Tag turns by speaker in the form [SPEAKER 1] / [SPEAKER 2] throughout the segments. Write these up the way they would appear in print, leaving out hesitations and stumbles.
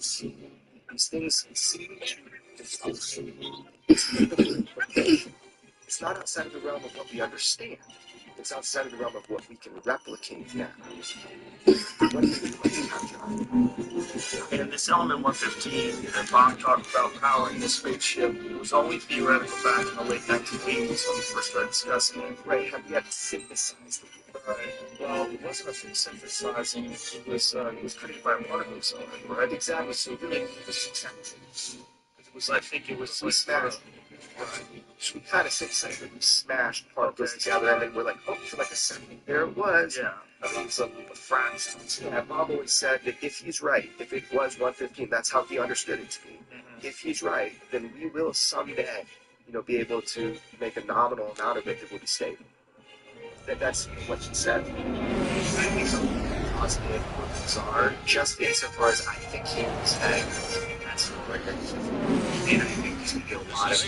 [SPEAKER 1] These things seem it's not outside of the realm of what we understand. It's outside of the realm of what we can replicate now. What do you have, John?
[SPEAKER 2] In this element 115, Bob talked about powering the spaceship. It was only theoretical back in the late 1980s when we first started discussing it.
[SPEAKER 1] Right, have yet synthesized it.
[SPEAKER 2] Right. Well, it wasn't a thing synthesizing. It was created by a particle accelerator, right?
[SPEAKER 1] Exactly, so really, it was detected.
[SPEAKER 2] It was, I think it was
[SPEAKER 1] We
[SPEAKER 2] like,
[SPEAKER 1] smashed.
[SPEAKER 2] right.
[SPEAKER 1] So we kind of synthesized it. We smashed particles together, and then we're like, oh, for like a second, there it was.
[SPEAKER 2] Yeah.
[SPEAKER 1] I mean, it's a fraction. Yeah, Bob always said that if he's right, if it was 115, that's how he understood it to be.
[SPEAKER 2] Mm-hmm.
[SPEAKER 1] If he's right, then we will someday, be able to make a nominal amount of it that will be stable. That's what he said. I think some positive moves are just insofar as I think he was saying that's like and I think there's going to be a lot of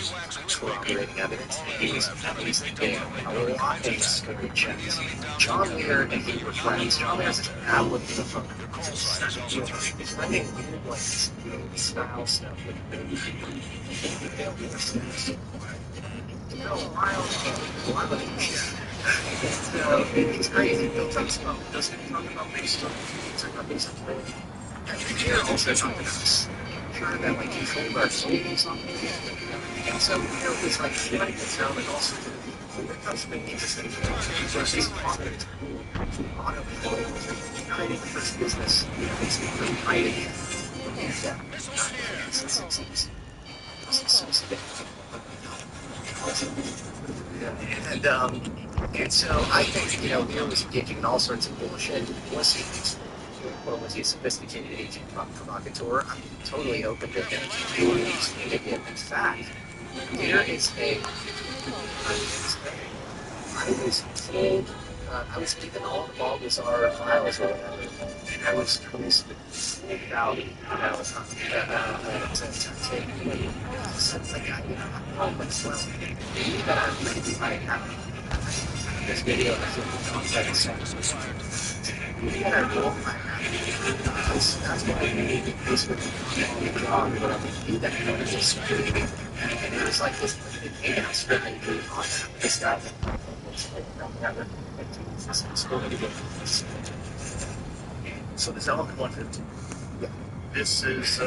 [SPEAKER 1] corroborating evidence that he was at least there. A lot of discovery checks. John Lear and he were friends. John Lear's an applicant from it's running weird like style stuff with wild shit. It's crazy. Bill talks about, doesn't he talk about base stuff? He talks about base stuff. And Jared also talked about this. Sure, that like controlled our soul or something. And so, it's like shooting the sound and also that's been interesting. Versus auto creating the first business, basically writing it. Yeah. And so I think, Lear was engaging in all sorts of bullshit. Was he a sophisticated agent provocateur? I'm totally open to him. In fact, there is I was told, I was given all the Balthazar files or whatever, and I was told about, something like, I'm much well, that I really might have this video that's on 7 seconds. And I rolled my hand. That's why I made this with the job, but I would do that kind of just and it was like this, it made it spending on this guy.
[SPEAKER 2] So this element 115.
[SPEAKER 1] Yeah.
[SPEAKER 2] This is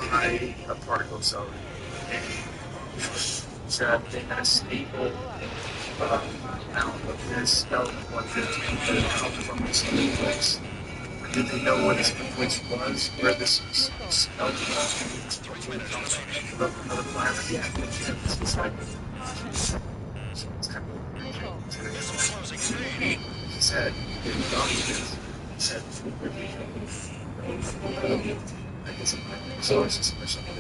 [SPEAKER 2] by a particle accelerator. So they had a stable amount of this element 115 that come from this other place. Did they know what this place was, where this is element 115 comes from another planet?
[SPEAKER 1] Yeah, it's like he said, he said, I guess sources or something.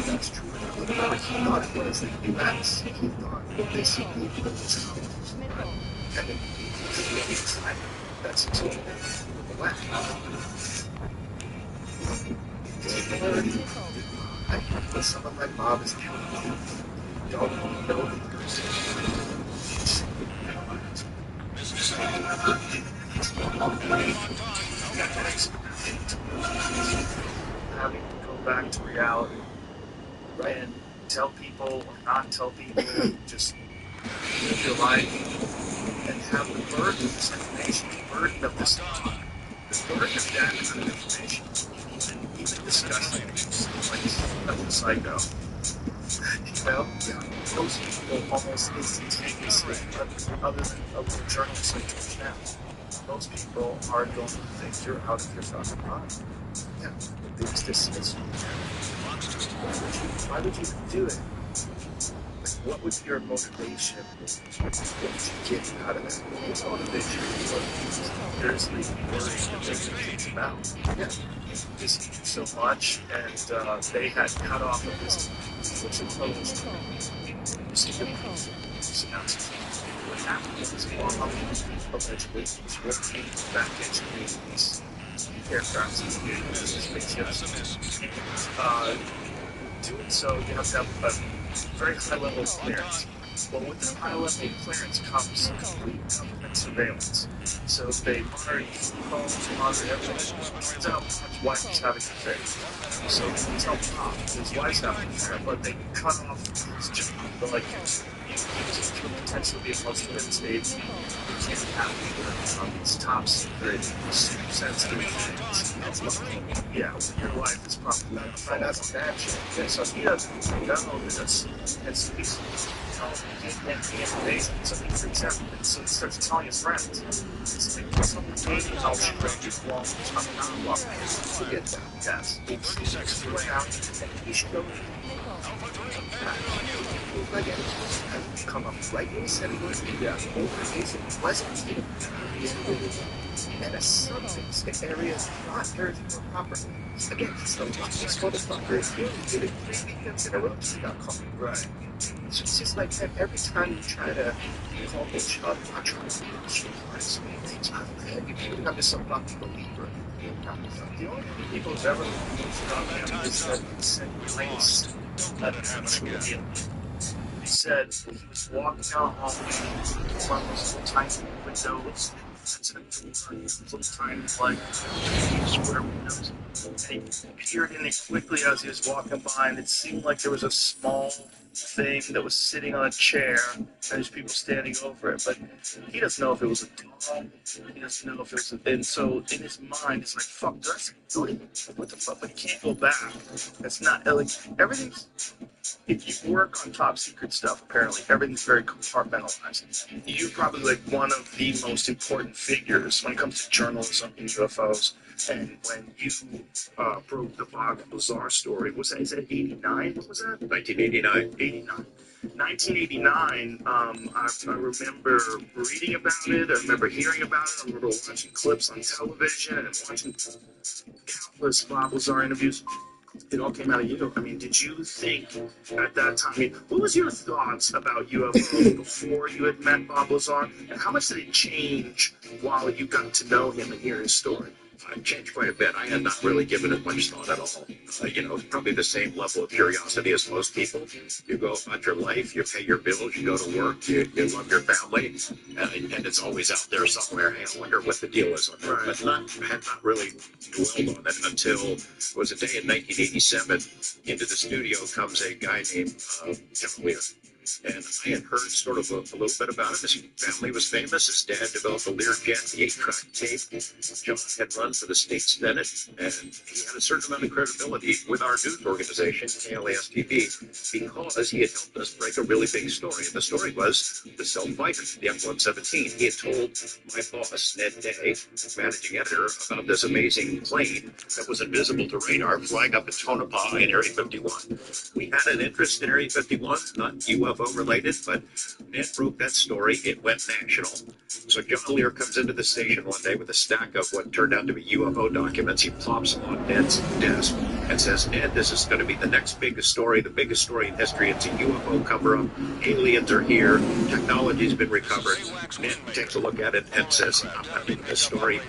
[SPEAKER 1] That's true. But he thought it was the US. He thought this people was and then that's the West. Some of my mom is don't know the person.
[SPEAKER 2] Having to go back to reality, right? And tell people or not tell people, just live your life and have the burden of this information, the burden of this talk, the burden of that kind of information, even discussing like a psycho. Most people almost instantaneously, other than journalists like George now, most people are going to think you're out of your fucking mind.
[SPEAKER 1] Yeah, there's this. Why would you do it? Like, what would your motivation to get out of it?
[SPEAKER 2] His motivation is what there's the worry that it's about.
[SPEAKER 1] Yeah.
[SPEAKER 2] This eating so much, and they had cut off of this, which is focused on what happened is allegedly he's working back into these aircraft spaceships. Doing so, you have to have a very high level of clearance. Well, with the high level clearance comes complete government surveillance. So they monitor phones, monitor everything. Turns out his wife was having an affair. So they tell Pop his wife's having an affair, but they cut off his job. They're like, you could potentially be a Muslim in the States. You can't have these top secret, super sensitive things. Yeah, your life is probably not find out some bad shit. Yeah, so he doesn't know this. And so he's getting the information, so he freaks out. And so he starts telling his friends. It's like, someone told me I'll shoot at you long. I'm not welcome. Forget that. Yes. He's going out, and he should go. Like it has come up right in the center. Yeah. It wasn't and a substance in areas not everything were proper. Again, so this motherfucker did it 3 weekends in a row he got caught. Right. So it's just like that every time you try to call each other, I'm trying to you're putting up to some fucking believer. The only people who've ever said race. He said he was walking down the hallway, one of those little tiny windows, little tiny like square windows, and he peered in it quickly as he was walking by, and it seemed like there was a small thing that was sitting on a chair, and there's people standing over it, but he doesn't know if it was a doll, he doesn't know if it was a, and so in his mind, it's like, fuck, that's what the fuck, but he can't go back. That's not, like, everything's, if you work on top secret stuff, apparently everything's very compartmentalized. You're probably like one of the most important figures when it comes to journalism in UFOs. And when you broke the Bob Lazar story, was that, is that 89? What was that? 1989. 89. 1989, I remember reading about it, I remember hearing about it, I remember watching clips on television and watching countless Bob Lazar interviews. It all came out of you. I mean, did you think at that time, I mean, what was your thoughts about UFOs before you had met Bob Lazar? And how much did it change while you got to know him and hear his story?
[SPEAKER 3] It changed quite a bit. I had not really given it much thought at all. Probably the same level of curiosity as most people. You go about your life, you pay your bills, you go to work, you love your family, and it's always out there somewhere. Hey, I wonder what the deal is on that. But had not really dwelled on it until it was a day in 1987. Into the studio comes a guy named John Lear. And I had heard sort of a little bit about him. His family was famous. His dad developed a Learjet, the 8-track tape. John had run for the state senate, and he had a certain amount of credibility with our news organization, KLAS-TV, because he had helped us break a really big story. And the story was the stealth fighter, the F-117. He had told my boss, Ned Day, managing editor, about this amazing plane that was invisible to radar flying up in Tonopah in Area 51. We had an interest in Area 51, not UFO related, but Ned broke that story. It went national. So John Lear comes into the station one day with a stack of what turned out to be UFO documents. He plops them on Ned's desk and says, Ned, this is going to be the next biggest story, the biggest story in history. It's a UFO cover-up. Aliens are here. Technology's been recovered. Ned takes a look at it and says, I'm not reading this story.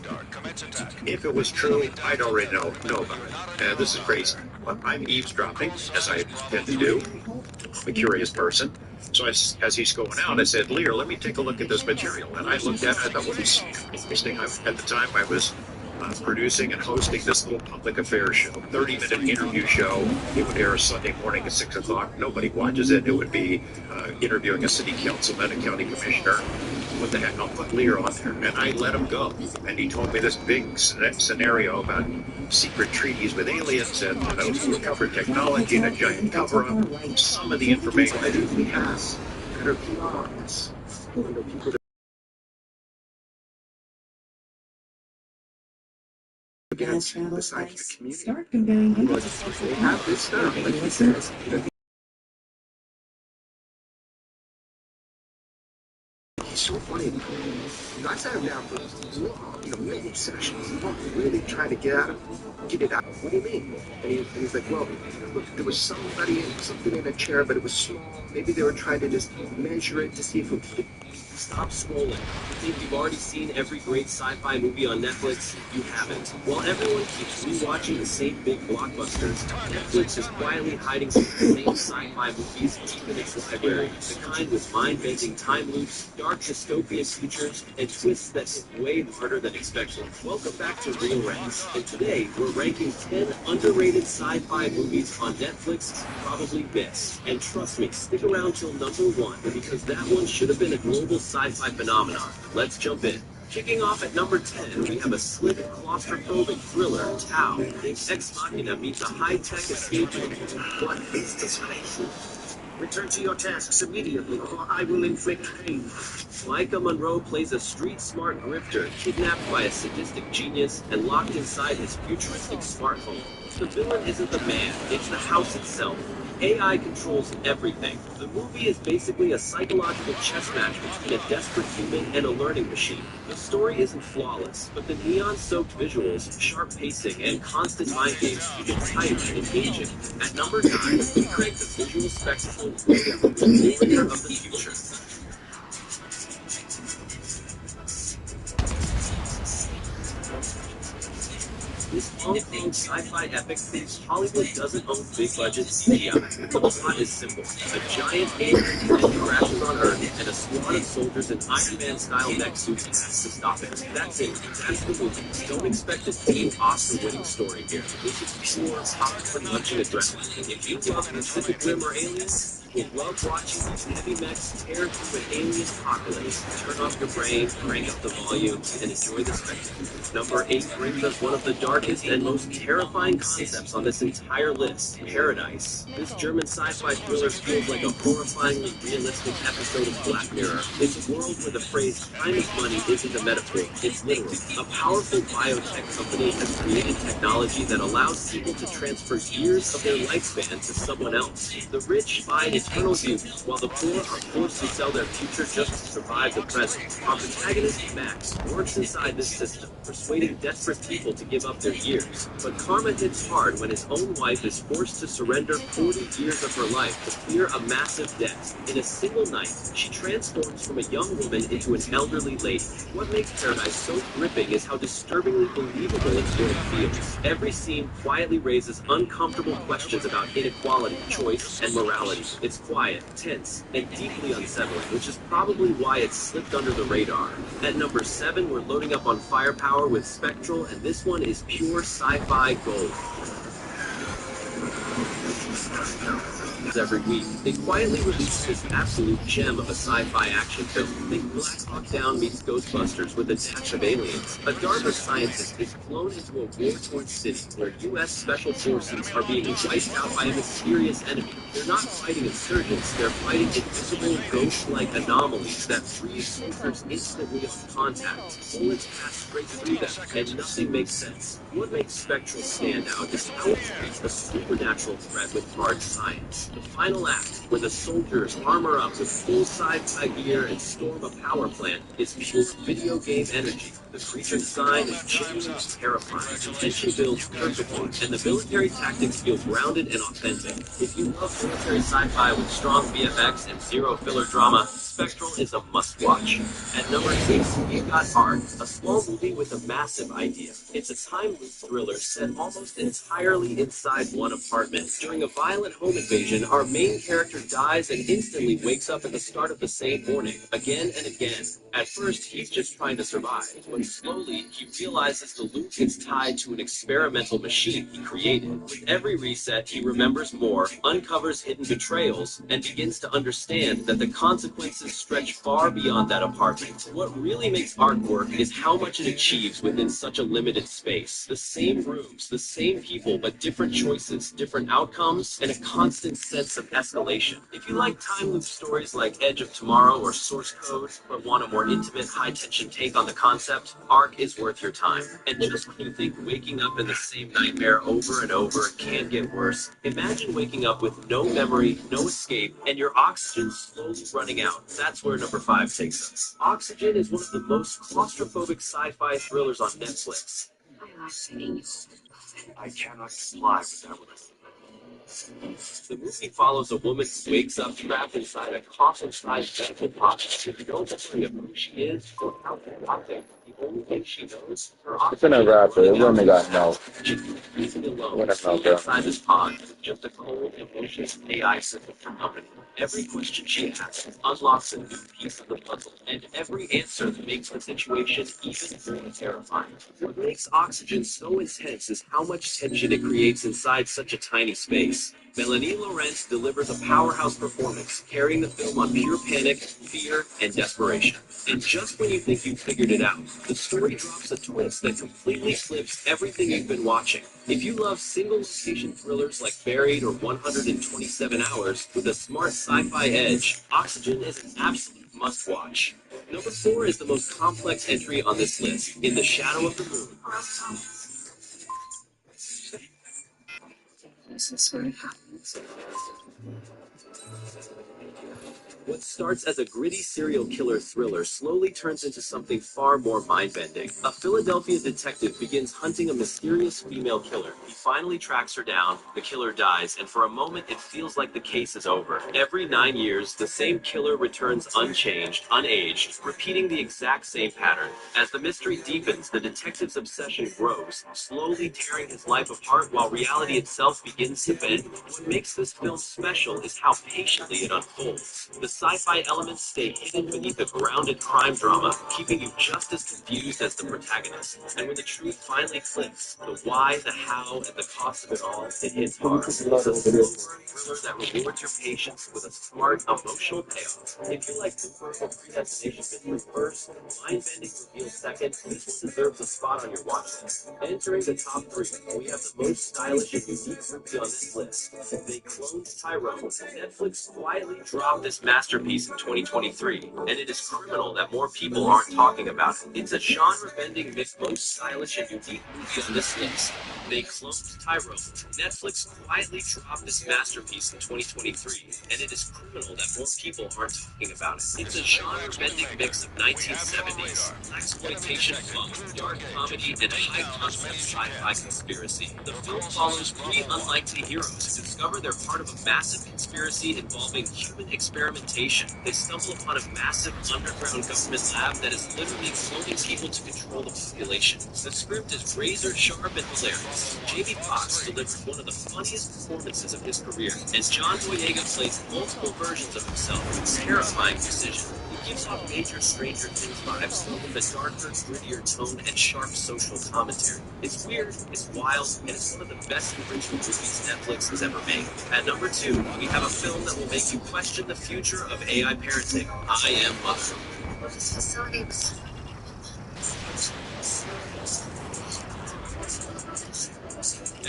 [SPEAKER 3] If it was true, I'd already know about it. This is crazy. But I'm eavesdropping, as I tend to do. I'm a curious person. So as he's going out, I said, Lear, let me take a look at this material. And I looked at it, I thought, well, this is interesting. At the time, I was producing and hosting this little public affairs show, 30-minute interview show. It would air Sunday morning at 6 o'clock. Nobody watches it. It would be interviewing a city councilman, a county commissioner. What the heck, I'll put Lear on there. And I let him go. And he told me this big scenario about secret treaties with aliens and recovered technology and a giant cover-up. Some of the information that we have that are beyond this. People
[SPEAKER 1] against the scientific community. They have this stuff, like he says, he's so funny. I sat him down for many sessions, really trying to get it out. What do you mean? And he's like, well, look, there was something in a chair, but it was small. Maybe they were trying to just measure it to see if it would fit
[SPEAKER 4] Stop scrolling. You think you've already seen every great sci-fi movie on Netflix? You haven't. While everyone keeps rewatching the same big blockbusters, Netflix is quietly hiding some of the same sci-fi movies deep in its library. The kind with mind-bending time loops, dark dystopian futures, and twists that hit way harder than expected. Welcome back to Real Ranks, and today we're ranking 10 underrated sci-fi movies on Netflix probably missed. And trust me, stick around till number 1, because that one should have been a global sci-fi phenomenon. Let's jump in. Kicking off at number 10, we have a slick, claustrophobic thriller, Tau. Think Ex Machina meets a high-tech escape room. What is this place? Return to your tasks immediately, or I will inflict pain. Micah Monroe plays a street-smart grifter kidnapped by a sadistic genius and locked inside his futuristic smartphone. The villain isn't the man, it's the house itself. AI controls everything. The movie is basically a psychological chess match between a desperate human and a learning machine. The story isn't flawless, but the neon-soaked visuals, sharp pacing, and constant mind games keep it tight and engaging. At number 9, we crank the visual spectacle William, the Warrior of the Future. This long-form sci-fi epic proves Hollywood doesn't own big-budget CGI. The plot is simple. A giant alien crashes on Earth, and a squad of soldiers in Iron Man-style mech suits has to stop it. That's it. That's the movie. Don't expect a deep Oscar-winning story here. This is pure popcorn-munching adrenaline. If you love Pacific Rim or Aliens, you'll love watching these heavy mechs tear through an alien apocalypse. Turn off your brain, crank up the volume, and enjoy the spectacle. Number 8 brings us one of the darkest and most terrifying concepts on this entire list, Paradise. This German sci-fi thriller feels like a horrifyingly realistic episode of Black Mirror. It's a world where the phrase time is money isn't a metaphor, it's literal. A powerful biotech company has created technology that allows people to transfer years of their lifespan to someone else. The rich buy eternal youth, while the poor are forced to sell their future just to survive the present. Our protagonist, Max, works inside this system, persuading desperate people to give up their years. But karma hits hard when his own wife is forced to surrender 40 years of her life to clear a massive debt. In a single night, she transforms from a young woman into an elderly lady. What makes Paradise so gripping is how disturbingly believable its world feels. Every scene quietly raises uncomfortable questions about inequality, choice, and morality. It's quiet, tense, and deeply unsettling, which is probably why it's slipped under the radar. At number 7, we're loading up on firepower with Spectral, and this one is pure sci-fi gold. Every week, they quietly release this absolute gem of a sci-fi action film. Think Black Hawk Down meets Ghostbusters with a dash of aliens. A DARPA scientist is flown into a war-torn city where U.S. Special Forces are being wiped out by a mysterious enemy. They're not fighting insurgents, they're fighting invisible, ghost-like anomalies that freeze soldiers instantly on contact. Bullets pass straight through them, and nothing makes sense. What makes Spectral stand out is how it treats a supernatural threat with hard science. The final act, where the soldiers armor up with full sci-fi gear and storm a power plant, is pure video game energy. The creature design is genuinely terrifying, the tension builds perfectly, and the military tactics feel grounded and authentic. If you love military sci-fi with strong VFX and zero filler drama, Spectral is a must-watch. At number 6, we've got Ark, a small movie with a massive idea. It's a time loop thriller set almost entirely inside one apartment. During a violent home invasion, our main character dies and instantly wakes up at the start of the same morning, again and again. At first, he's just trying to survive, but slowly, he realizes the loop is tied to an experimental machine he created. With every reset, he remembers more, uncovers hidden betrayals, and begins to understand that the consequences stretch far beyond that apartment. What really makes Ark work is how much it achieves within such a limited space. The same rooms, the same people, but different choices, different outcomes, and a constant sense of escalation. If you like time loop stories like Edge of Tomorrow or Source Code, but want a more intimate, high-tension take on the concept, Ark is worth your time. And just when you think waking up in the same nightmare over and over can get worse, imagine waking up with no memory, no escape, and your oxygen slowly running out. That's where number 5 takes us. Oxygen is one of the most claustrophobic sci-fi thrillers on Netflix.
[SPEAKER 2] I cannot comply with that one.
[SPEAKER 4] The movie follows a woman who wakes up trapped inside a coffin-sized medical box. With no memory of who she is or how to nothing. The only thing she knows is her
[SPEAKER 5] It's in a rapper. It wouldn't have got no.
[SPEAKER 4] She's freezing alone,
[SPEAKER 5] Wouldn't have no,
[SPEAKER 4] inside this pond, with just a cold, emotionless AI system for company. Every question she asks unlocks a new piece of the puzzle, and every answer makes the situation even more terrifying. What makes Oxygen so intense is how much tension it creates inside such a tiny space. Melanie Laurent delivers a powerhouse performance, carrying the film on pure panic, fear, and desperation. And just when you think you've figured it out, the story drops a twist that completely flips everything you've been watching. If you love single-location thrillers like Buried or 127 Hours with a smart sci-fi edge, Oxygen is an absolute must-watch. Number 4 is the most complex entry on this list, In the Shadow of the Moon.
[SPEAKER 6] This is what happens.
[SPEAKER 4] What starts as a gritty serial killer thriller slowly turns into something far more mind-bending. A Philadelphia detective begins hunting a mysterious female killer. He finally tracks her down, the killer dies, and for a moment it feels like the case is over. Every 9 years, the same killer returns unchanged, unaged, repeating the exact same pattern. As the mystery deepens, the detective's obsession grows, slowly tearing his life apart while reality itself begins to bend. What makes this film special is how patiently it unfolds. The sci-fi elements stay hidden beneath a grounded crime drama, keeping you just as confused as the protagonist. And when the truth finally clicks, the why, the how, and the cost of it all, it hits hard. It's a slow burn thriller that rewards your patience with a smart, emotional payoff. If you like Cooper or Predestination Mystery first, mind-bending reveal second, this one deserves a spot on your watch list. Entering the top 3, we have the most stylish and unique movie on this list. They cloned Tyrone. Netflix quietly dropped this masterpiece in 2023, and it is criminal that more people aren't talking about it. It's a genre-bending, most stylish and unique movie on this list. They cloned Tyrone. Netflix quietly dropped this masterpiece in 2023, and it is criminal that more people aren't talking about it. It's a genre-bending mix of 1970s, blaxploitation funk, dark comedy, and high-concept sci-fi conspiracy. The film follows 3 unlikely heroes who discover they're part of a massive conspiracy involving human experimentation. They stumble upon a massive underground government lab that is literally cloning people to control the population. The script is razor sharp and hilarious. Jamie Foxx delivered one of the funniest performances of his career, and John Boyega plays multiple versions of himself with terrifying precision. He gives off major Stranger Things vibes, with a darker, grittier tone and sharp social commentary. It's weird, it's wild, and it's one of the best original movies Netflix has ever made. At number 2, we have a film that will make you question the future of AI parenting, I Am Mother.
[SPEAKER 6] This facility was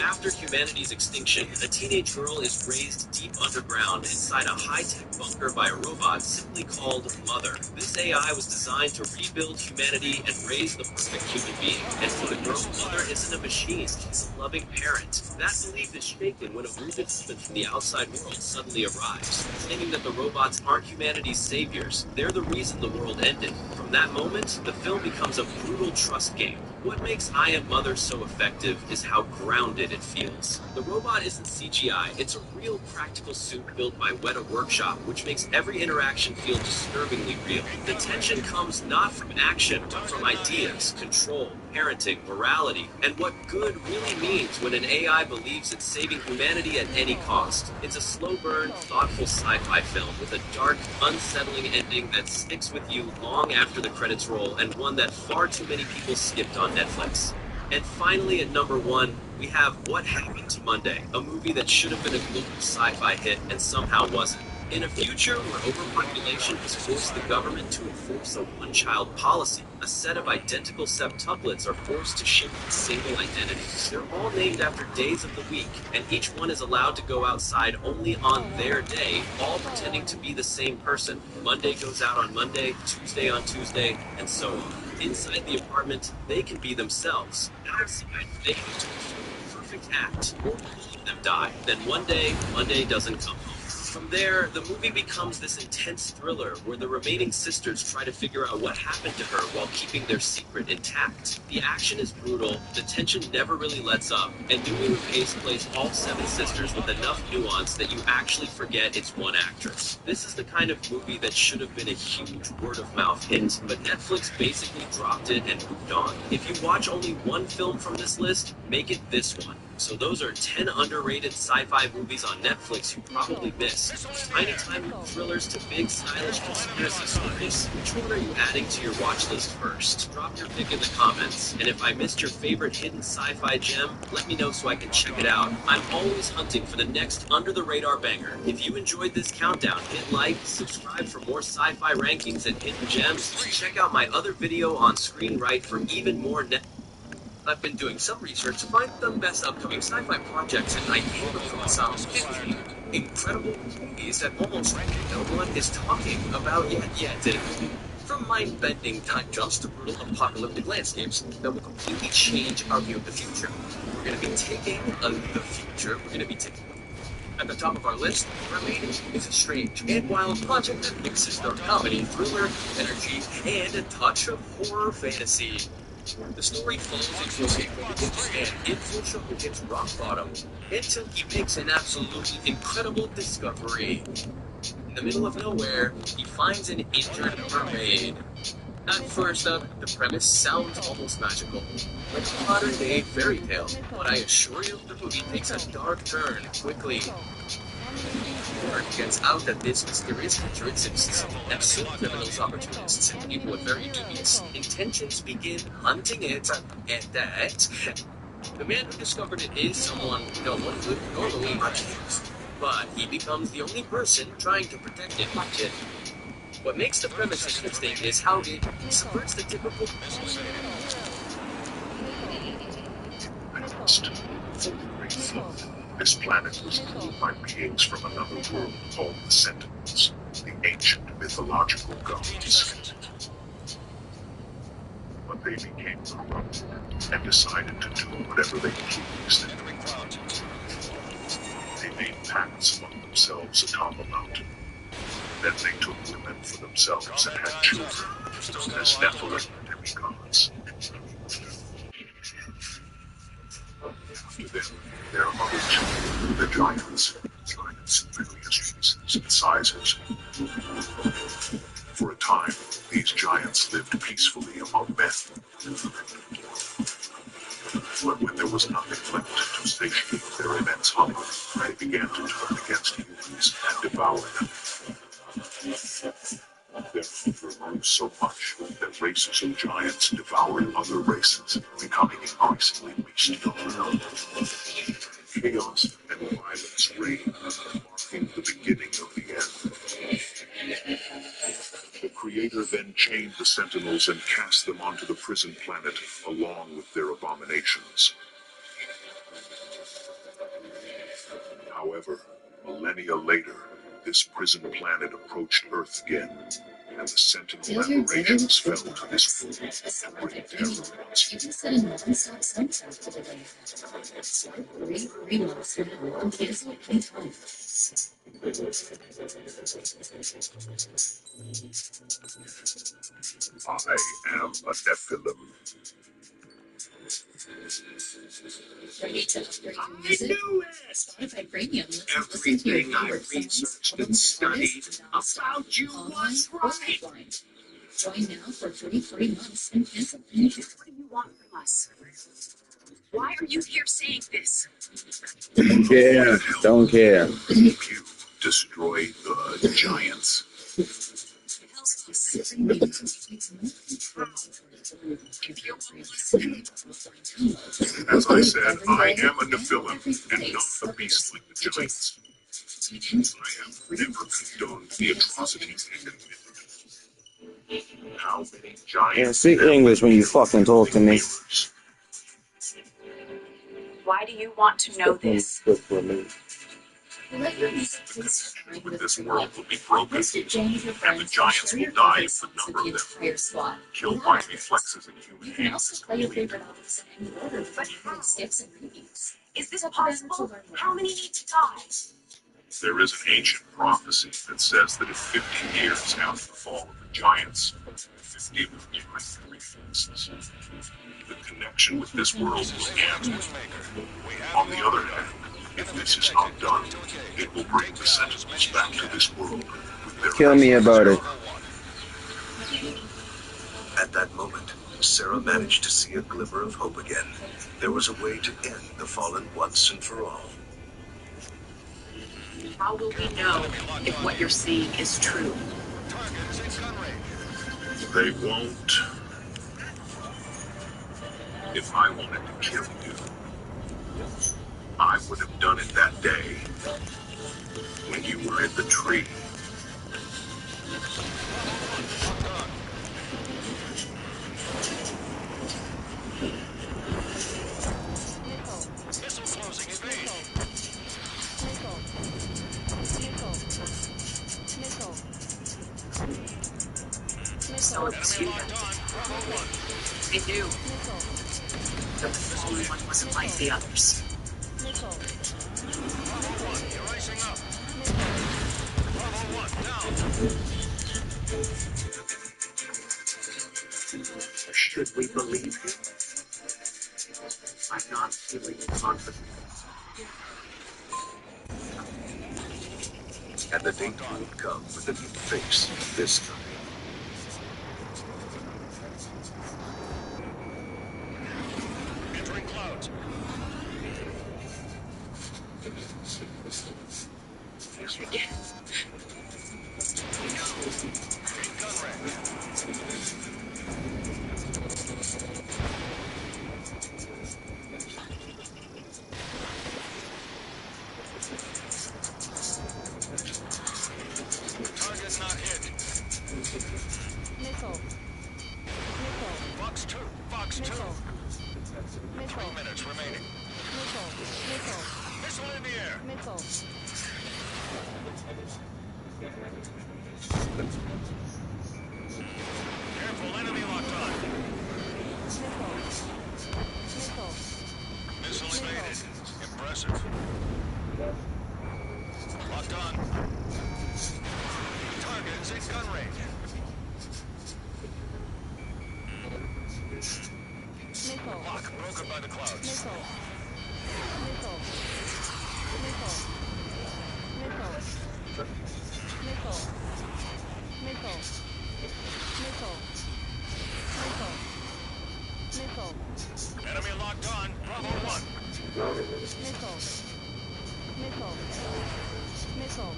[SPEAKER 4] After humanity's extinction, a teenage girl is raised deep underground inside a high-tech bunker by a robot simply called Mother. This AI was designed to rebuild humanity and raise the perfect human being. And for the girl, Mother isn't a machine, she's a loving parent. That belief is shaken when a wounded woman from the outside world suddenly arrives, claiming that the robots aren't humanity's saviors. They're the reason the world ended. From that moment, the film becomes a brutal trust game. What makes I Am Mother so effective is how grounded it feels. The robot isn't CGI, it's a real practical suit built by Weta Workshop, which makes every interaction feel disturbingly real. The tension comes not from action, but from ideas, control, parenting, morality, and what good really means when an AI believes it's saving humanity at any cost. It's a slow burn, thoughtful sci-fi film with a dark, unsettling ending that sticks with you long after the credits roll, and one that far too many people skipped on Netflix. And finally, at number 1, we have What Happened to Monday, a movie that should have been a global sci-fi hit and somehow wasn't. In a future where overpopulation has forced the government to enforce a one-child policy, a set of identical septuplets are forced to share a single identity. They're all named after days of the week, and each one is allowed to go outside only on their day, all pretending to be the same person. Monday goes out on Monday, Tuesday on Tuesday, and so on. Inside the apartment, they can be themselves. Outside, they have to perform a perfect act, or all of them die. Then one day, Monday doesn't come home. From there, the movie becomes this intense thriller where the remaining sisters try to figure out what happened to her while keeping their secret intact. The action is brutal, the tension never really lets up, and Noomi Rapace plays all 7 sisters with enough nuance that you actually forget it's one actress. This is the kind of movie that should have been a huge word-of-mouth hit, but Netflix basically dropped it and moved on. If you watch only one film from this list, make it this one. So those are 10 underrated sci-fi movies on Netflix you probably missed. Tiny time thrillers to big stylish conspiracy stories. Which one are you adding to your watch list first? Drop your pick in the comments. And if I missed your favorite hidden sci-fi gem, let me know so I can check it out. I'm always hunting for the next under-the-radar banger. If you enjoyed this countdown, hit like, subscribe for more sci-fi rankings and hidden gems, and check out my other video on screen right for even more I've been doing some research to find the best upcoming sci-fi projects, and I came across some 15 incredible movies that almost no one is talking about yet. And from mind-bending time jumps to brutal apocalyptic landscapes that will completely change our view of the future. We're going to be taking the future. We're going to be taking at the top of our list, Mermaid is a strange and wild project that mixes dark comedy, thriller, energy, and a touch of horror fantasy. The story follows a romantic man in social who hits rock bottom until he makes an absolutely incredible discovery. In the middle of nowhere, he finds an injured mermaid. At first up, the premise sounds almost magical, like a modern-day fairy tale, but I assure you, the movie takes a dark turn quickly. Word gets out that this mysterious creature exists, and soon criminals, opportunists, and people with very dubious intentions begin hunting it, and that the man who discovered it is someone no one would normally accuse, but he becomes the only person trying to protect it. What makes the premise interesting is how it subverts the typical
[SPEAKER 3] This planet was ruled by beings from another world called the Sentinels, the ancient mythological gods. But they became corrupted and decided to do whatever they pleased. They made pacts among themselves atop a mountain. Then they took women for themselves and had children, known as Nephilim demigods. After them, there are other children, the giants in various shapes and sizes. For a time, these giants lived peacefully among men. But when there was nothing left to satiate their immense hunger, they began to turn against humans and devour them. Their hunger grew so much that races of giants devoured other races, becoming increasingly bestial. Chaos and violence reigned, marking the beginning of the end. The Creator then chained the Sentinels and cast them onto the prison planet along with their abominations. However, millennia later, this prison planet approached Earth again, and the Sentinel aberrations fell to this world and bring terror once more.
[SPEAKER 6] Set a non-stop sunset for the day. Start 3 months now and cancel anytime.
[SPEAKER 3] I am a Nephilim.
[SPEAKER 6] Ready to upgrade your music?
[SPEAKER 4] knew it!
[SPEAKER 6] Spotify Premium lets you listen to your
[SPEAKER 4] Everything I
[SPEAKER 6] favorite songs,
[SPEAKER 4] researched and
[SPEAKER 6] albums,
[SPEAKER 4] studied
[SPEAKER 6] artists, without
[SPEAKER 4] about you
[SPEAKER 6] online
[SPEAKER 4] was
[SPEAKER 6] or
[SPEAKER 4] right.
[SPEAKER 6] offline. Join now for 3 months and cancel anytime.
[SPEAKER 7] What do you want from us? Why are you here saying this?
[SPEAKER 5] Yeah, don't care.
[SPEAKER 3] You destroy the giants.
[SPEAKER 6] Hell's Premium takes more control over
[SPEAKER 7] If you won't listen,
[SPEAKER 3] As I said, I am a Nephilim, and not a beast like the giants. I have never condoned the atrocities they committed. How many giants?
[SPEAKER 5] Yeah, speak English when you fucking talk to me.
[SPEAKER 7] why do you want to know this?
[SPEAKER 5] Good for me.
[SPEAKER 6] Let your music please shine
[SPEAKER 3] But
[SPEAKER 6] with
[SPEAKER 3] this
[SPEAKER 6] the
[SPEAKER 3] world
[SPEAKER 6] light.
[SPEAKER 3] will be broken,
[SPEAKER 6] Visit Jane with your
[SPEAKER 3] and the
[SPEAKER 6] friends
[SPEAKER 3] giants
[SPEAKER 6] share
[SPEAKER 3] will
[SPEAKER 6] your
[SPEAKER 3] die
[SPEAKER 6] favorite
[SPEAKER 3] if the
[SPEAKER 6] songs
[SPEAKER 3] number
[SPEAKER 6] with
[SPEAKER 3] of
[SPEAKER 6] the
[SPEAKER 3] them
[SPEAKER 6] entire squad.
[SPEAKER 3] killed by reflexes in
[SPEAKER 6] You
[SPEAKER 3] human
[SPEAKER 6] can
[SPEAKER 3] hands
[SPEAKER 6] also
[SPEAKER 3] is
[SPEAKER 6] play your
[SPEAKER 3] complete.
[SPEAKER 6] favorite albums in any order, but skips and repeats.
[SPEAKER 7] Is this
[SPEAKER 6] Tap the banner to
[SPEAKER 7] possible?
[SPEAKER 6] learn more.
[SPEAKER 7] How many need to die?
[SPEAKER 3] There is an ancient prophecy that says that in 50 years after the fall of the giants, 50 of them will remain faces. The connection with this world will end. On the other hand, if this is not done, it will bring the Sentinels back to this world with their
[SPEAKER 5] Kill me about it.
[SPEAKER 8] At that moment, Sarah managed to see a glimmer of hope again. There was a way to end the fallen once and for all.
[SPEAKER 7] How will we know if what you're saying is true?
[SPEAKER 3] They won't. If I wanted to kill you, I would have done it that day when you were in the tree.
[SPEAKER 7] So it was you that did it. I knew that the fallen one wasn't like the others. Should we believe him? I'm not feeling confident.
[SPEAKER 8] And the date would come with a new face this time.
[SPEAKER 3] Entering clouds.
[SPEAKER 7] Again.
[SPEAKER 3] Target not hit.
[SPEAKER 9] Missile.
[SPEAKER 3] Fox 2. Fox 2.
[SPEAKER 9] Missile.
[SPEAKER 3] 3 minutes remaining.
[SPEAKER 9] Missile.
[SPEAKER 3] Missile in the air.
[SPEAKER 9] Missile.
[SPEAKER 3] Careful, enemy locked on.
[SPEAKER 9] Missile.
[SPEAKER 3] Missile evaded. Impressive. Locked on. Target is in gun range.
[SPEAKER 9] Missile.
[SPEAKER 3] Lock broken by the clouds.
[SPEAKER 9] Missile. Missile. Missile. Missile. Missile. Missile. Missile. Missile. Missile.
[SPEAKER 3] Enemy locked on. Bravo 1.
[SPEAKER 9] Missile. Missile. Missile.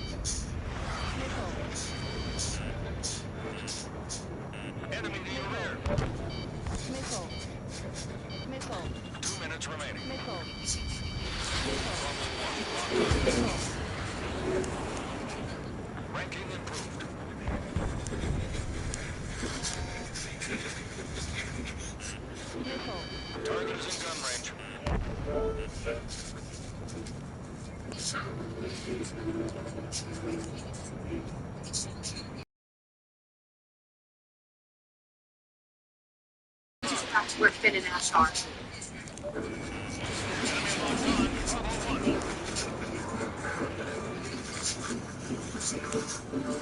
[SPEAKER 9] Missile.
[SPEAKER 3] Enemy to your rear.
[SPEAKER 9] Missile. Missile.
[SPEAKER 3] 2 minutes remaining.
[SPEAKER 9] Missile.
[SPEAKER 3] Ranking improved.
[SPEAKER 9] Missile.
[SPEAKER 3] Target is in gun range.
[SPEAKER 7] Just back to where Finn and Ash are.
[SPEAKER 3] Enemy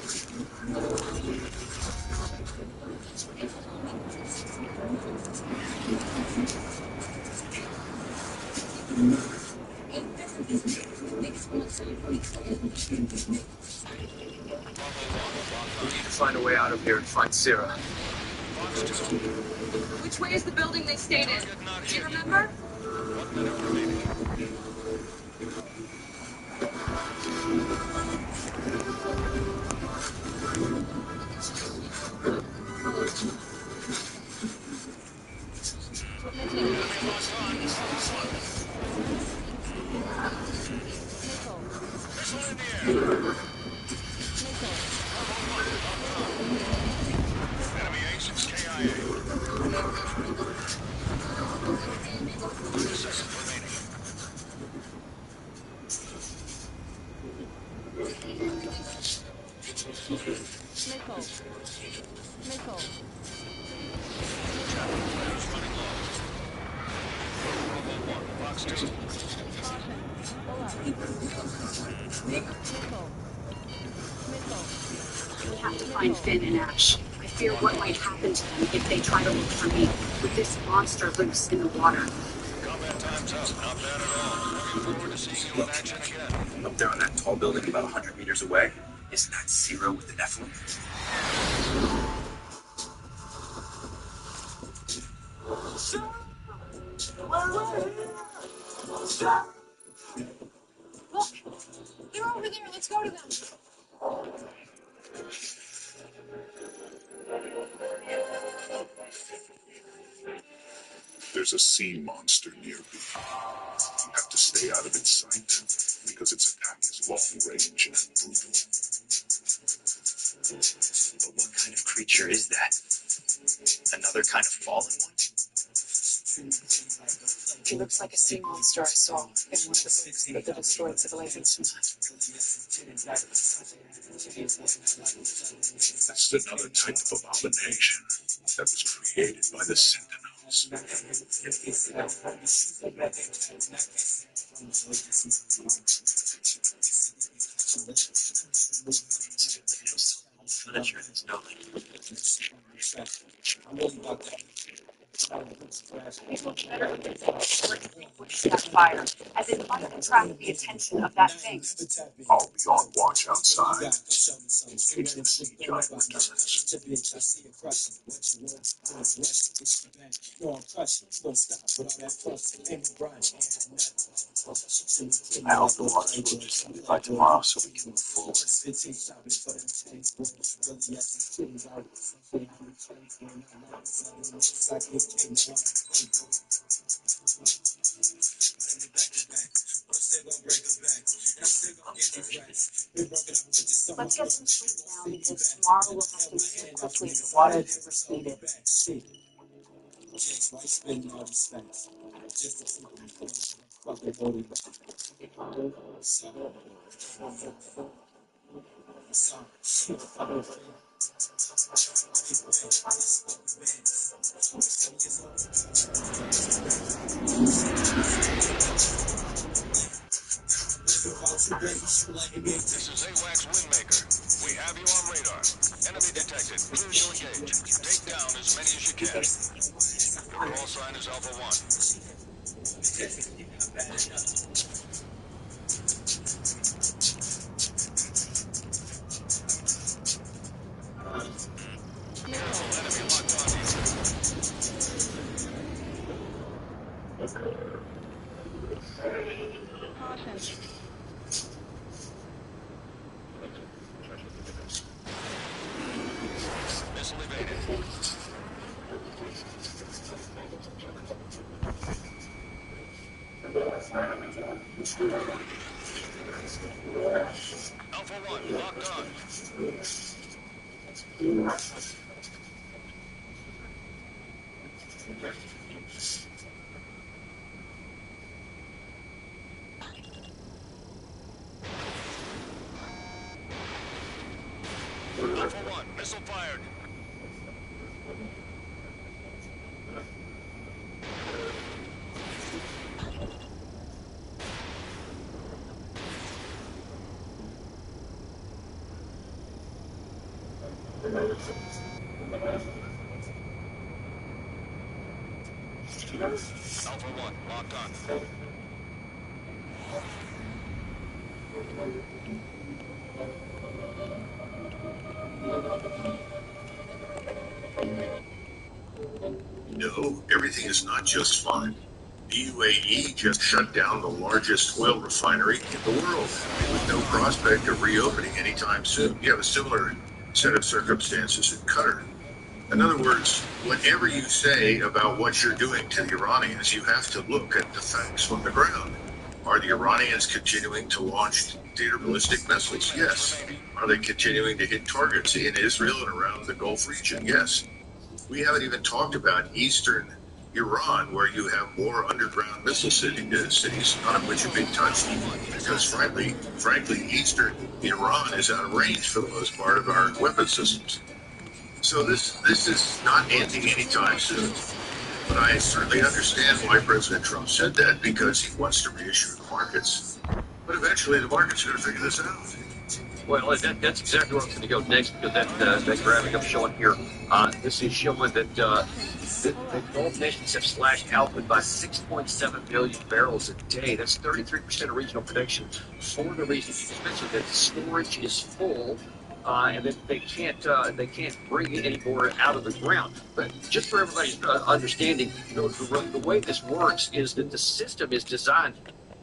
[SPEAKER 3] locked on. Bravo 1.
[SPEAKER 1] We need to find a way out of here and find Sarah.
[SPEAKER 3] Fox 2.
[SPEAKER 7] Which way is the building they stayed in? Do you remember?
[SPEAKER 3] 1 minute remaining. Enemy locked on. Missile in the air. Enemy A6 KIA. 30 seconds remaining.
[SPEAKER 9] Missile.
[SPEAKER 3] Fighters running low. Bravo 1. Fox 2.
[SPEAKER 9] Caution. Pull up. Missile. Missile.
[SPEAKER 7] We have to find Finn and Ash. I fear what might happen to them if they try to look for me, with this monster loose in the water.
[SPEAKER 8] Combat time's up. Not bad at all. Looking forward to seeing you in action again.
[SPEAKER 1] Up there on that tall building about 100 meters away, isn't that Zero with the Nephilim?
[SPEAKER 7] Look! They're over there. Let's go to them.
[SPEAKER 8] There's a sea monster near you. You have to stay out of its sight because its attack is long range and brutal.
[SPEAKER 1] But what kind of creature is that? Another kind of fallen one?
[SPEAKER 7] He looks like a sea monster I saw in one of the books of the destroyed civilization.
[SPEAKER 8] It's another type of abomination that was created by the Sentinels.
[SPEAKER 1] Furniture in this building.
[SPEAKER 7] That fire, as it might attract the attention of that thing.
[SPEAKER 8] I'll be on watch outside in case the sea giant returns. I hope the waters will just be by tomorrow so we can move forward.
[SPEAKER 7] Let's get some sleep now because tomorrow we'll have to move quickly if the water is needed.
[SPEAKER 8] This is AWACS Windmaker. We have you on radar. Enemy detected. Clear to engage. Take down as many as you can. Your call sign is Alpha 1. Careful, enemy locked on you.
[SPEAKER 9] Caution.
[SPEAKER 8] Missile evaded. Alpha 1, locked on. Alpha 1, missile fired. Alpha 1, locked on. No, everything is not just fine. The UAE just shut down the largest oil refinery in the world, with no prospect of reopening anytime soon. You have a similar set of circumstances in Qatar. In other words, whatever you say about what you're doing to the Iranians, you have to look at the facts on the ground. Are the Iranians continuing to launch theater ballistic missiles? Yes. Are they continuing to hit targets in Israel and around the Gulf region? Yes. We haven't even talked about eastern Iran, where you have more underground missile cities, none of which have been touched, because frankly, eastern Iran is out of range for the most part of our weapon systems. So this is not ending anytime soon. But I certainly understand why President Trump said that, because he wants to reassure the markets. But eventually the market's going to figure this out.
[SPEAKER 3] Well, that's exactly where I was going to go next, because that graphic I'm showing here, this is showing that the Gulf nations have slashed output by 6.7 million barrels a day. That's 33% of regional production, for the reason you just mentioned, that storage is full. And that they can't bring it anymore out of the ground. But just for everybody's understanding, the way this works is that the system is designed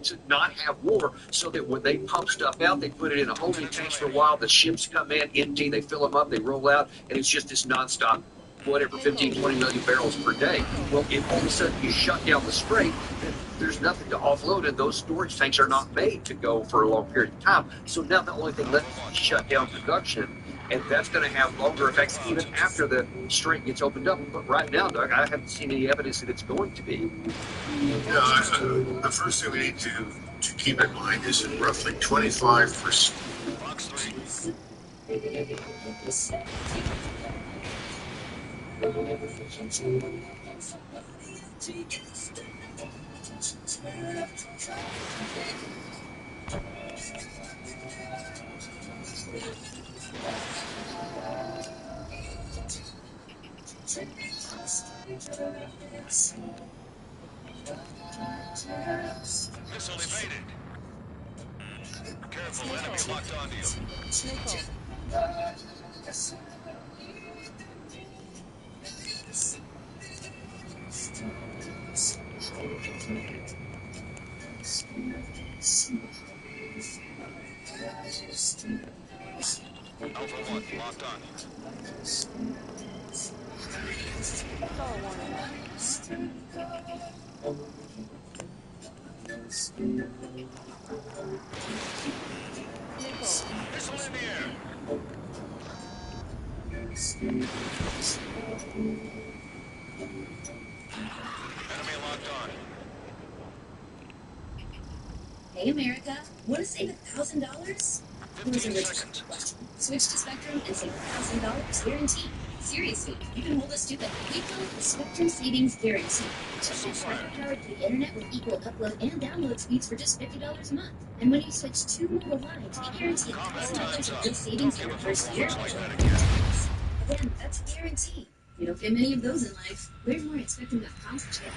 [SPEAKER 3] to not have war, so that when they pump stuff out, they put it in a holding tanks for a while. The ships come in empty, they fill them up, they roll out, and it's just this nonstop, whatever, 15, 20 million barrels per day. Well, if all of a sudden you shut down the strait, then there's nothing to offload, and those storage tanks are not made to go for a long period of time. So now the only thing left is to shut down production, and that's going to have longer effects even after the strait gets opened up. But right now, Doug, I haven't seen any evidence that it's going to be.
[SPEAKER 8] The first thing we need to keep in mind is that roughly 25%.
[SPEAKER 2] Box 3. Missile evaded. Careful, enemy locked onto you.
[SPEAKER 9] Missile.
[SPEAKER 2] Alpha 1, locked on.
[SPEAKER 9] Missile warning. Missile.
[SPEAKER 2] Missile in the air. Enemy locked on.
[SPEAKER 6] Hey America, want to save $1,000? Here's a
[SPEAKER 2] 15
[SPEAKER 6] rich
[SPEAKER 2] seconds.
[SPEAKER 6] question. Switch to Spectrum and save $1,000 guaranteed. Seriously, you can hold us to that. We call it the Spectrum Savings Guarantee.
[SPEAKER 2] Missile
[SPEAKER 6] Spectrum
[SPEAKER 2] fired.
[SPEAKER 6] powered to the internet with equal upload and download speeds for just $50 a month. And when you switch 2 mobile lines, we guarantee $1,000 of real savings in the first year.
[SPEAKER 2] Looks like that again.
[SPEAKER 6] Again, that's a guarantee. You don't get many of those in life. Learn more at Spectrum.com to check.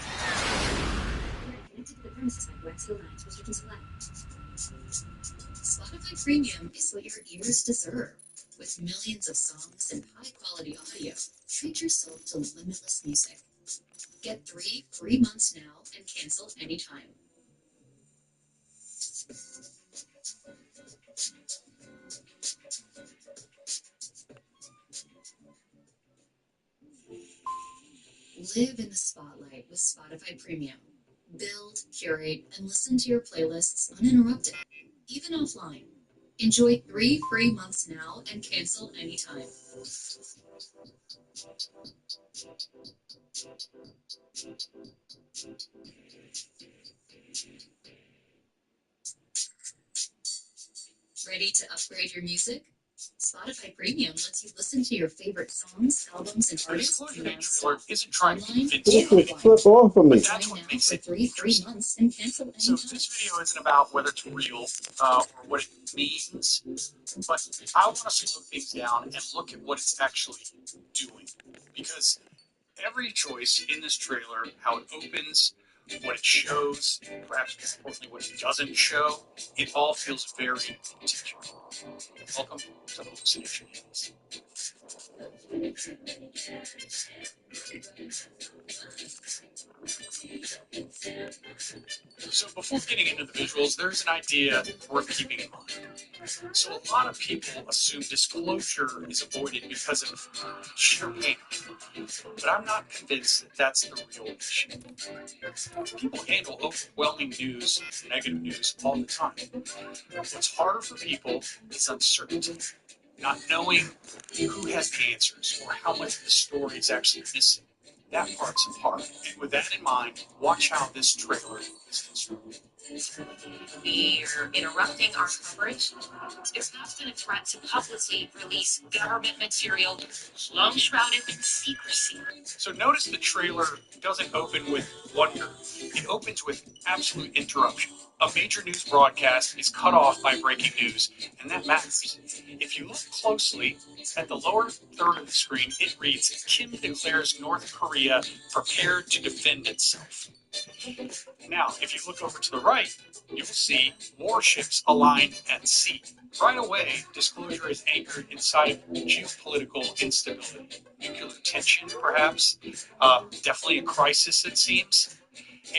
[SPEAKER 6] Connected to the premises by Wax Hill Lines, restrictions apply. Spotify Premium is what your ears deserve. With millions of songs and high-quality audio, treat yourself to limitless music. Get 3 free months now and cancel anytime. Live in the spotlight with Spotify Premium. Build, curate, and listen to your playlists uninterrupted, even offline. Enjoy 3 free months now and cancel anytime. Ready to upgrade your music? Spotify Premium lets you listen to your favorite songs, albums, and
[SPEAKER 2] The
[SPEAKER 6] artists
[SPEAKER 2] disclosure date trailer
[SPEAKER 6] non-stop.
[SPEAKER 2] isn't trying to
[SPEAKER 6] Online
[SPEAKER 2] convince
[SPEAKER 6] or
[SPEAKER 2] you.
[SPEAKER 5] Just flip off of me.
[SPEAKER 2] But that's
[SPEAKER 6] Join
[SPEAKER 2] what
[SPEAKER 6] now
[SPEAKER 2] makes
[SPEAKER 6] for
[SPEAKER 2] it
[SPEAKER 6] 3 free
[SPEAKER 2] interesting.
[SPEAKER 6] months and cancel
[SPEAKER 2] So
[SPEAKER 6] anytime.
[SPEAKER 2] this video isn't about whether it's real or what it means, but I want to slow things down and look at what it's actually doing. Because every choice in this trailer, how it opens, what it shows, perhaps more importantly what it doesn't show, it all feels very intentional. Welcome to Hallucinations. So before getting into the visuals, there's an idea worth keeping in mind. So a lot of people assume disclosure is avoided because of sheer panic. But I'm not convinced that that's the real issue. People handle overwhelming news, negative news, all the time. What's harder for people is uncertainty. Not knowing who has the answers or how much of the story is actually missing. That part's hard. And with that in mind, watch how this trailer is constructed.
[SPEAKER 7] We're interrupting our coverage. There has been a threat to publicly release government material long shrouded in secrecy.
[SPEAKER 2] So notice the trailer doesn't open with wonder. It opens with absolute interruption. A major news broadcast is cut off by breaking news, and that matters. If you look closely at the lower third of the screen, it reads, Kim declares North Korea prepared to defend itself. Now, if you look over to the right, you will see warships aligned at sea. Right away, disclosure is anchored inside geopolitical instability. Nuclear tension, perhaps. Definitely a crisis, it seems.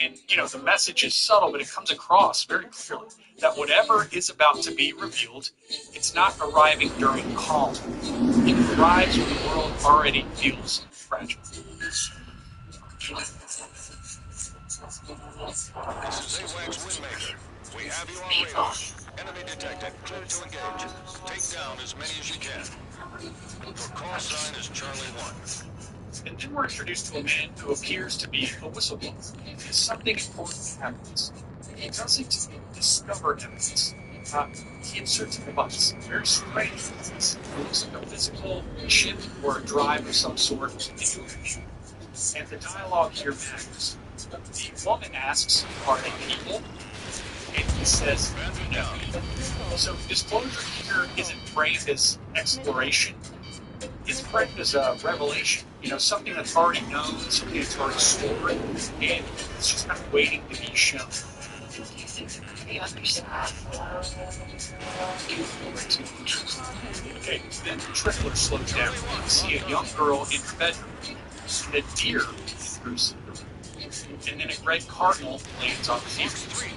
[SPEAKER 2] And, the message is subtle, but it comes across very clearly that whatever is about to be revealed, it's not arriving during calm. It arrives when the world already feels fragile.
[SPEAKER 8] This is AWACS Windmaker. We have you on radar. Enemy detected. Clear to engage. Take down as many as you can. Your call sign is Charlie 1.
[SPEAKER 2] And then we're introduced to a man who appears to be a whistleblower. Something important happens. He doesn't discover evidence. He inserts a device. Very strange. It looks like a physical chip or a drive of some sort into a computer. And the dialogue here matters. The woman asks, are they people? And he says, no. So disclosure here isn't framed as exploration. It's framed as a revelation. Something that's already known, something that's already stored, and it's just kind of waiting to be shown. Okay, then the trailer slows down. You see a young girl in her bedroom, and a deer enters the room. And then a red cardinal lands on the deer.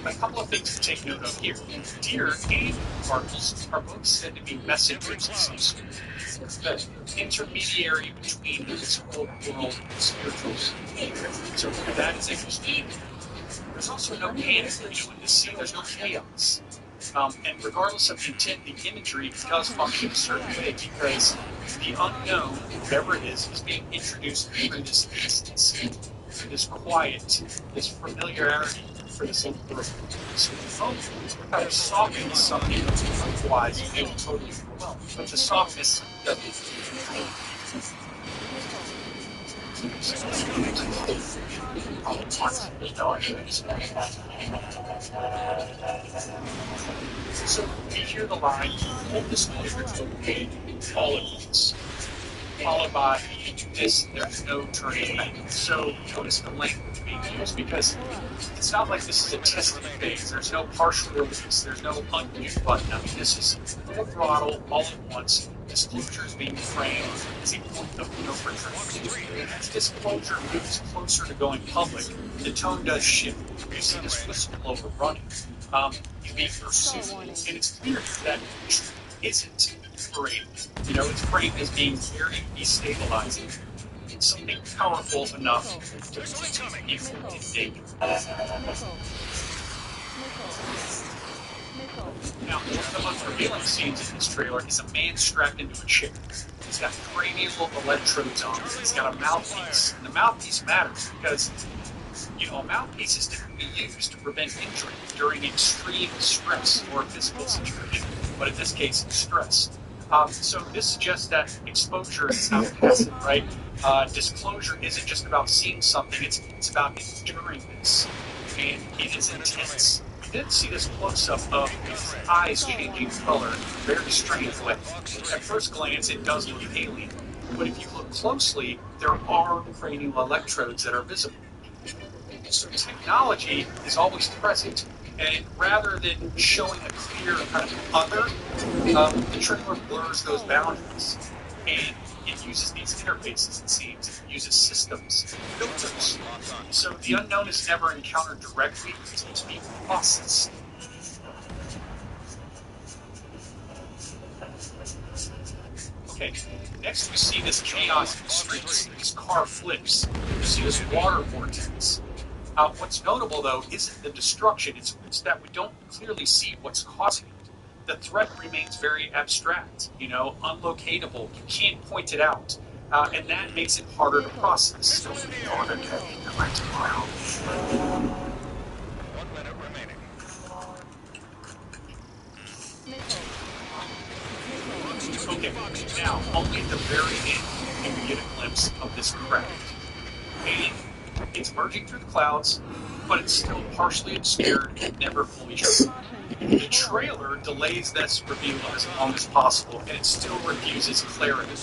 [SPEAKER 2] A couple of things to take note of here. Deer and cardinals are both said to be messengers of some sort. The intermediary between the physical world and spirituals. So that is interesting. There's also no panic. In this scene, there's no chaos. And regardless of the intent, the imagery does function a certain way because the unknown, whatever it is being introduced through this instance, through this quiet, this familiarity for this little girl. So the phone kind of softens something otherwise feel totally overwhelmed. But the softness doesn't. So we hear the line, full disclosure to obey all at once, followed by this, there's no turning back. So notice the language being used because it's not like this is a testing phase. There's no partial release. There's no undo button. I mean, this is full throttle all at once. Disclosure is being framed as a point of no return. As disclosure moves closer to going public, the tone does shift. You see this whistleblower running. He's being pursued. And it's clear that truth isn't liberating. It's framed as being very destabilizing. It's something powerful enough to put people in danger. Now, one of the most revealing scenes in this trailer is a man strapped into a chair. He's got cranial electrodes on. He's got a mouthpiece. And the mouthpiece matters because, a mouthpiece is typically used to prevent injury during extreme stress or a physical situation. But in this case, stress. So this suggests that exposure is not passive, right? Disclosure isn't just about seeing something, it's about enduring this. And it is intense. We did see this close-up of his eyes changing color in a very strange way. At first glance, it does look alien. But if you look closely, there are cranial electrodes that are visible. So technology is always present. And rather than showing a clear kind of other, the trailer blurs those boundaries. And it uses these interfaces, it seems. It uses systems, filters. So the unknown is never encountered directly, it's being processed. Okay, next we see this chaos in the streets. This car flips. You see this water vortex. What's notable, though, isn't the destruction. It's that we don't clearly see what's causing it. The threat remains very abstract, unlocatable. You can't point it out. And that makes it harder to process.
[SPEAKER 8] 1 minute remaining.
[SPEAKER 2] Okay, now, only at the very end can we get a glimpse of this craft. And it's merging through the clouds, but it's still partially obscured and never fully shown. The trailer delays this reveal as long as possible, and it still refuses clarity.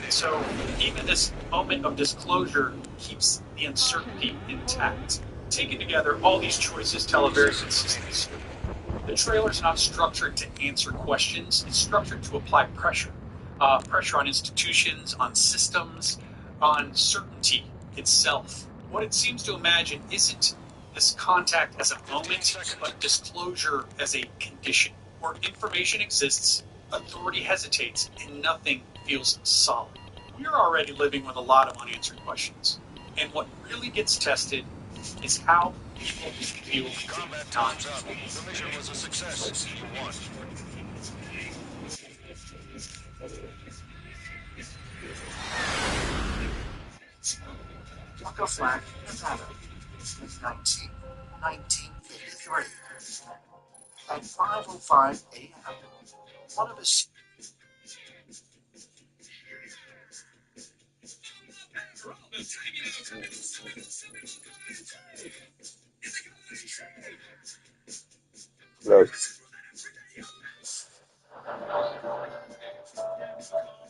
[SPEAKER 2] So even this moment of disclosure keeps the uncertainty intact. Taken together, all these choices tell a very consistent story. The trailer's not structured to answer questions, it's structured to apply pressure. Pressure on institutions, on systems, on certainty itself. What it seems to imagine isn't this contact as a moment, but disclosure as a condition. Where information exists, authority hesitates, and nothing feels solid. We're already living with a lot of unanswered questions. And what really gets tested is how people feel
[SPEAKER 8] Combat
[SPEAKER 2] not.
[SPEAKER 8] time's up. The mission was a success. You won.
[SPEAKER 2] Bucko Flat, Nevada, 1953. At 5:05 a.m., one of his
[SPEAKER 5] Look,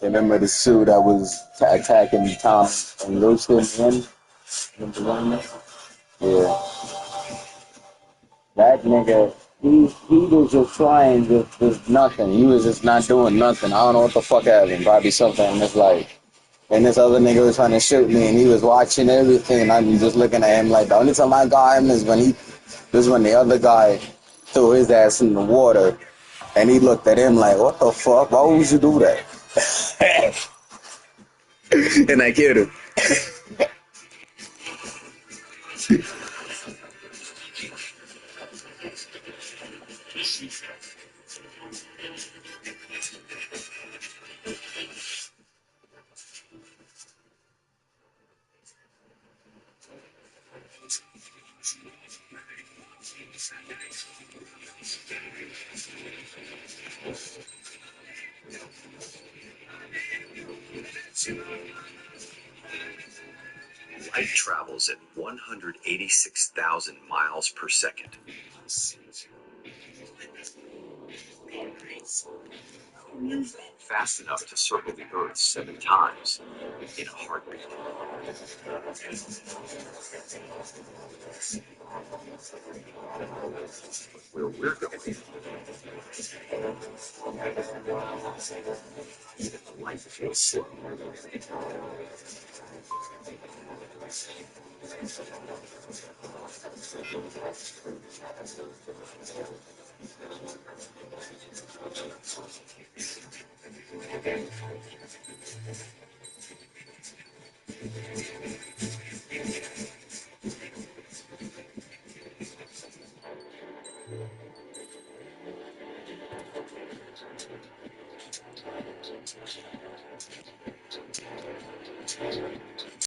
[SPEAKER 5] remember the Sioux that was attacking Tom and roasting him? Remember that? Yeah. That nigga, he was just trying just nothing. He was just not doing nothing. I don't know what the fuck happened. Probably something in his life. And this other nigga was trying to shoot me, and he was watching everything, and I'm just looking at him like, the only time I got him is when the other guy threw his ass in the water, and he looked at him like, what the fuck? Why would you do that? And I killed him.
[SPEAKER 3] Light travels at 186,000 miles per second. Fast enough to circle the Earth 7 times in a heartbeat. Where we're going, light feels slow.